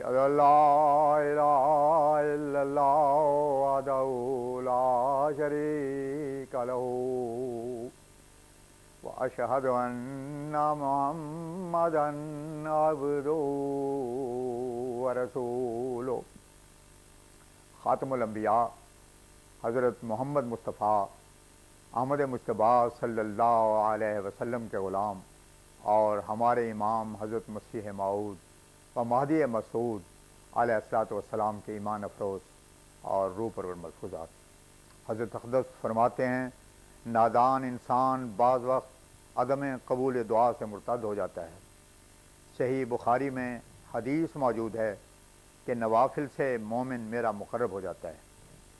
أشهد أن لا إله إلا الله وحده لا شريك له وأشهد أن محمدا عبده ورسوله خاتم الانبیاء حضرت محمد مصطفیٰ احمد مجتبیٰ صلی اللہ علیہ وسلم کے غلام اور ہمارے امام حضرت مسیح موعود و مہدی مسعود علیہ الصلوۃ والسلام کے ایمان افروز اور روح پرور ملفوظات۔ حضرت اقدس فرماتے ہیں نادان انسان بعض وقت عدم قبول دعا سے مرتد ہو جاتا ہے۔ صحیح بخاری میں حدیث موجود ہے کہ نوافل سے مومن میرا مقرب ہو جاتا ہے۔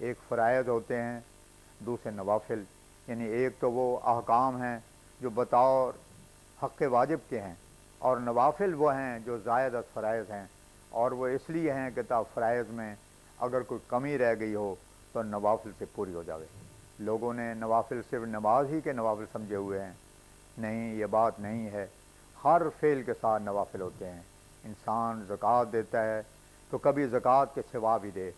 ایک فرائض ہوتے ہیں، دوسرے نوافل، یعنی ایک تو وہ احکام ہیں جو بطور حق واجب کے ہیں، اور نوافل وہ ہیں جو زائد از فرائض ہیں، اور وہ اس لیے ہیں کہ تا فرائض میں اگر کوئی کمی رہ گئی ہو تو نوافل سے پوری ہو جاوے۔ لوگوں نے نوافل صرف نماز ہی کے نوافل سمجھے ہوئے ہیں، نہیں، یہ بات نہیں ہے۔ ہر فعل کے ساتھ نوافل ہوتے ہیں۔ انسان زکوٰۃ دیتا ہے تو کبھی زکوٰۃ کے سوا بھی دے،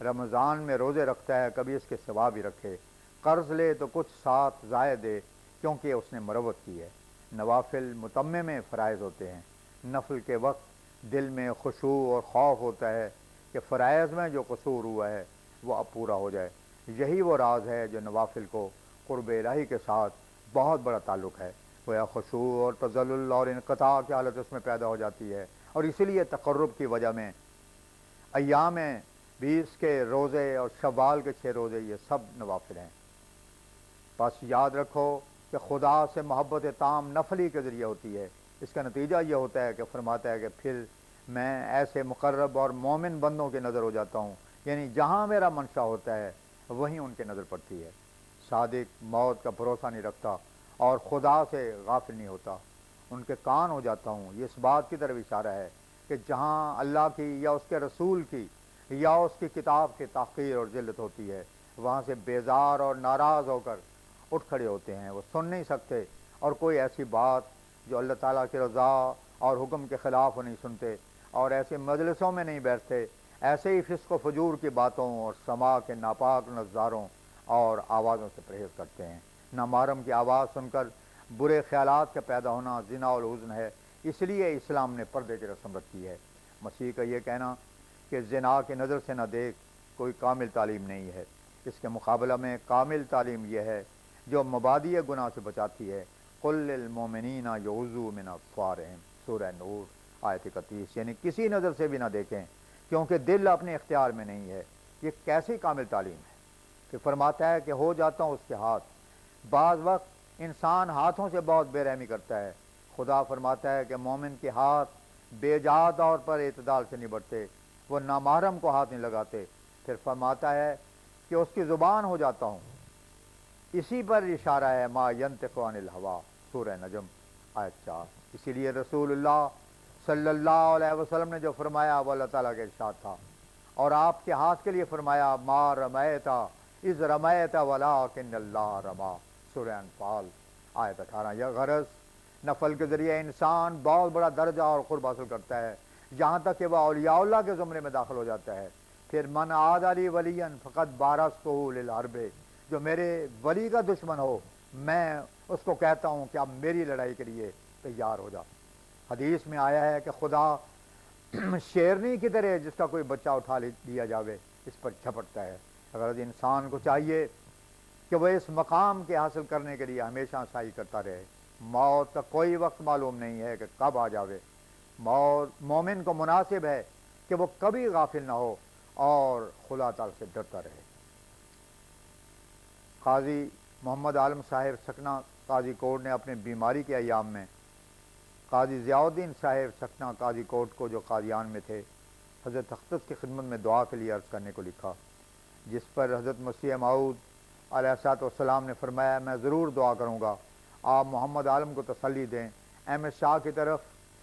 رمضان میں روزے رکھتا ہے کبھی اس کے سوا بھی رکھے، قرض لے تو کچھ ساتھ زائد دے کیونکہ اس نے مروت کی ہے۔ نوافل متمم فرائض ہوتے ہیں۔ نفل کے وقت دل میں خشوع اور خوف ہوتا ہے کہ فرائض میں جو قصور ہوا ہے وہ اب پورا ہو جائے۔ یہی وہ راز ہے جو نوافل کو قرب الہی کے ساتھ بہت بڑا تعلق ہے۔ گویا خشوع اور تذلل اور انقطاع کی حالت اس میں پیدا ہو جاتی ہے، اور اسی لیے تقرب کی وجہ میں ایام 20 کے روزے اور شوال کے 6 روزے یہ سب نوافل ہیں۔ بس یاد رکھو کہ خدا سے محبت تام نفلی کے ذریعے ہوتی ہے۔ اس کا نتیجہ یہ ہوتا ہے کہ فرماتا ہے کہ پھر میں ایسے مقرب اور مومن بندوں کے نظر ہو جاتا ہوں، یعنی جہاں میرا منشا ہوتا ہے وہیں ان کے نظر پڑتی ہے۔ صادق موت کا بھروسہ نہیں رکھتا اور خدا سے غافل نہیں ہوتا، ان کے کان ہو جاتا ہوں۔ یہ اس بات کی طرف اشارہ ہے کہ جہاں اللہ کی یا اس کے رسول کی یا اس کی کتاب کی تحقیر اور ذلت ہوتی ہے وہاں سے بیزار اور ناراض ہو کر اٹھ کھڑے ہوتے ہیں۔ وہ سن نہیں سکتے، اور کوئی ایسی بات جو اللہ تعالیٰ کی رضا اور حکم کے خلاف وہ نہیں سنتے، اور ایسے مجلسوں میں نہیں بیٹھتے۔ ایسے ہی فسق و فجور کی باتوں اور سماع کے ناپاک نظاروں اور آوازوں سے پرہیز کرتے ہیں۔ نامحرم کی آواز سن کر برے خیالات کا پیدا ہونا زنا اور حزن ہے، اس لیے اسلام نے پردے کی رسم رکھی ہے۔ مسیح کا یہ کہنا کہ زنا کی نظر سے نہ دیکھ کوئی کامل تعلیم نہیں ہے۔ اس کے مقابلہ میں کامل تعلیم یہ ہے جو مبادی گناہ سے بچاتی ہے۔ قل للمؤمنین یغضوا من ابصارہم، سورہ نور آیت 31، یعنی کسی نظر سے بھی نہ دیکھیں کیونکہ دل اپنے اختیار میں نہیں ہے۔ یہ کیسی کامل تعلیم ہے کہ فرماتا ہے کہ ہو جاتا ہوں اس کے ہاتھ۔ بعض وقت انسان ہاتھوں سے بہت بے رحمی کرتا ہے۔ خدا فرماتا ہے کہ مومن کے ہاتھ بے جا طور پر اعتدال سے نہیں بڑھتے، وہ نامحرم کو ہاتھ نہیں لگاتے۔ پھر فرماتا ہے کہ اس کی زبان ہو جاتا ہوں۔ اسی پر اشارہ ہے ما ینطق عن الہوا، سورہ نجم آیت 4۔ اسی لیے رسول اللہ صلی اللہ علیہ وسلم نے جو فرمایا وہ اللہ تعالیٰ کے ارشاد تھا، اور آپ کے ہاتھ کے لیے فرمایا ما رمیت اذ رمیت ولکن اللہ رما، سورہ انفال آیت 18۔ یہ غرض نفل کے ذریعے انسان بہت بڑا درجہ اور قرب حاصل کرتا ہے، یہاں تک کہ وہ اولیاء اللہ کے زمرے میں داخل ہو جاتا ہے۔ پھر من عاد لی ولی فقد بارزتہ للحرب، جو میرے ولی کا دشمن ہو میں اس کو کہتا ہوں کہ اب میری لڑائی کے لیے تیار ہو جا۔ حدیث میں آیا ہے کہ خدا شیرنی کی طرح جس کا کوئی بچہ اٹھا لیا جاوے اس پر جھپٹتا ہے۔ اگر انسان کو چاہیے کہ وہ اس مقام کے حاصل کرنے کے لیے ہمیشہ سعی کرتا رہے۔ موت کا کوئی وقت معلوم نہیں ہے کہ کب آ جاوے۔ مومن کو مناسب ہے کہ وہ کبھی غافل نہ ہو اور خدا تعالی سے ڈرتا رہے۔ قاضی محمد عالم صاحب سکنہ قاضی کوٹ نے اپنے بیماری کے ایام میں قاضی ضیاء الدین صاحب سکنہ قاضی کوٹ کو جو قادیان میں تھے حضرت اقدس کی خدمت میں دعا کے لیے عرض کرنے کو لکھا، جس پر حضرت مسیح موعود علیہ الصلوۃ والسلام نے فرمایا میں ضرور دعا کروں گا، آپ محمد عالم کو تسلی دیں، احمد شاہ کی طرف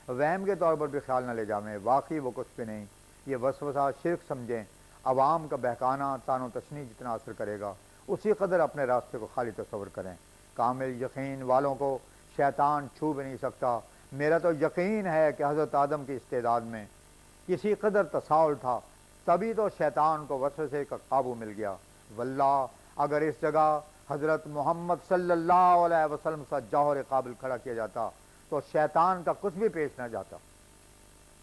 وہم کے طور پر بھی خیال نہ لے جائیں، واقعی وہ کچھ بھی نہیں، یہ وسوسہ شرک سمجھیں۔ عوام کا بہکانا تان و تشنیع جتنا اثر کرے گا اسی قدر اپنے راستے کو خالی تصور کریں۔ کامل یقین والوں کو شیطان چھو بھی نہیں سکتا۔ میرا تو یقین ہے کہ حضرت آدم کی استعداد میں کسی قدر تساہل تھا، تبھی تو شیطان کو وسوسے کا قابو مل گیا۔ واللہ اگر اس جگہ حضرت محمد صلی اللہ علیہ وسلم کا جوہر قابل کھڑا کیا جاتا تو شیطان کا کچھ بھی پیش نہ جاتا۔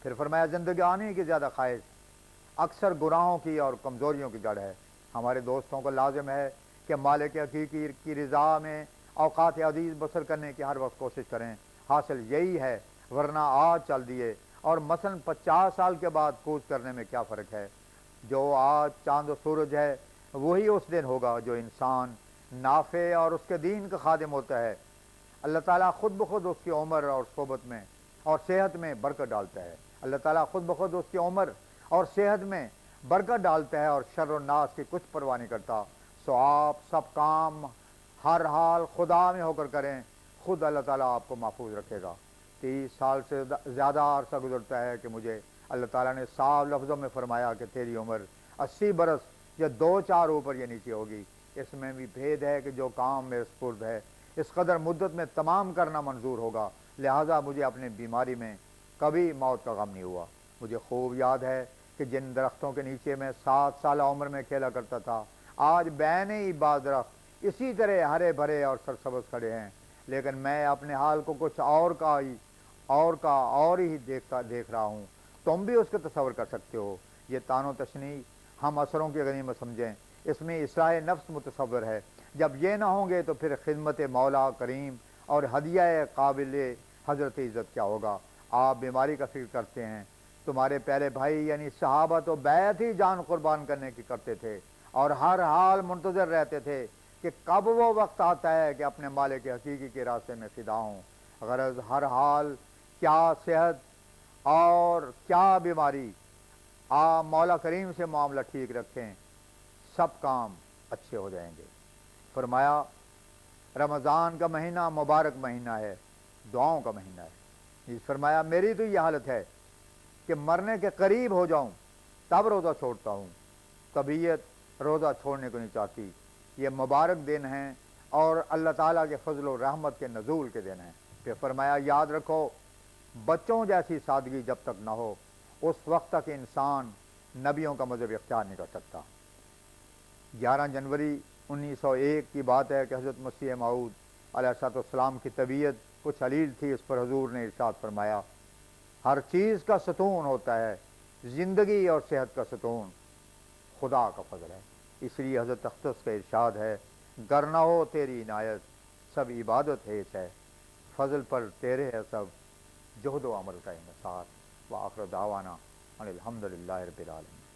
پھر فرمایا زندگانی کی زیادہ خواہش اکثر گناہوں کی اور کمزوریوں کی جڑ ہے۔ ہمارے دوستوں کو لازم ہے کہ مالک حقیقی کی رضا میں اوقات عزیز بسر کرنے کی ہر وقت کوشش کریں، حاصل یہی ہے، ورنہ آج چل دیے اور مثلا 50 سال کے بعد کوچ کرنے میں کیا فرق ہے؟ جو آج چاند و سورج ہے وہی اس دن ہوگا جو انسان نافع اور اس کے دین کا خادم ہوتا ہے۔ اللہ تعالیٰ خود بخود اس کی عمر اور صحبت میں اور صحت میں برکت ڈالتا ہے۔ اللہ تعالیٰ خود بخود اس کی عمر اور صحت میں برکت ڈالتا ہے اور شر و ناس کی کچھ پرواہ نہیں کرتا۔ سو آپ سب کام ہر حال خدا میں ہو کر کریں، خود اللہ تعالیٰ آپ کو محفوظ رکھے گا۔ 30 سال سے زیادہ عرصہ گزرتا ہے کہ مجھے اللہ تعالیٰ نے صاف لفظوں میں فرمایا کہ تیری عمر 80 برس یا 2-4 اوپر یا نیچے ہوگی۔ اس میں بھی بھید ہے کہ جو کام میرے سپرد ہے اس قدر مدت میں تمام کرنا منظور ہوگا، لہٰذا مجھے اپنی بیماری میں کبھی موت کا غم نہیں ہوا۔ مجھے خوب یاد ہے کہ جن درختوں کے نیچے میں 7 سالہ عمر میں کھیلا کرتا تھا، آج بین ہی بعض درخت اسی طرح ہرے بھرے اور سرسبز کھڑے ہیں، لیکن میں اپنے حال کو کچھ اور ہی دیکھ رہا ہوں۔ تم بھی اس کو تصور کر سکتے ہو۔ یہ تان و تشنیع ہم اثروں کی غنیمت سمجھیں، اس میں اصلاح نفس متصور ہے۔ جب یہ نہ ہوں گے تو پھر خدمت مولا کریم اور ہدیہ قابل حضرت عزت کیا ہوگا؟ آپ بیماری کا فکر کرتے ہیں، تمہارے پہلے بھائی یعنی صحابہ تو بیعت ہی جان قربان کرنے کی کرتے تھے اور ہر حال منتظر رہتے تھے کہ کب وہ وقت آتا ہے کہ اپنے مالک حقیقی کے راستے میں فدا ہوں۔ غرض ہر حال کیا صحت اور کیا بیماری، آپ مولا کریم سے معاملہ ٹھیک رکھیں، سب کام اچھے ہو جائیں گے۔ فرمایا رمضان کا مہینہ مبارک مہینہ ہے، دعاؤں کا مہینہ ہے۔ فرمایا میری تو یہ حالت ہے کہ مرنے کے قریب ہو جاؤں تب روزہ چھوڑتا ہوں، طبیعت روزہ چھوڑنے کو نہیں چاہتی۔ یہ مبارک دن ہیں اور اللہ تعالیٰ کے فضل و رحمت کے نزول کے دن ہیں۔ پھر فرمایا یاد رکھو بچوں جیسی سادگی جب تک نہ ہو اس وقت تک انسان نبیوں کا مذہب اختیار نہیں کر سکتا۔ 11 جنوری 1901 کی بات ہے کہ حضرت مسیح موعود علیہ السلام کی طبیعت کچھ علیل تھی، اس پر حضور نے ارشاد فرمایا ہر چیز کا ستون ہوتا ہے، زندگی اور صحت کا ستون خدا کا فضل ہے۔ اس لیے حضرت اختص کا ارشاد ہے گر نہ ہو تیری عنایت سب عبادت ہے ہے، فضل پر تیرے ہے سب جہد و عمل کا انحصار۔ وآخر دعوانا ان الحمد للہ رب العالمین۔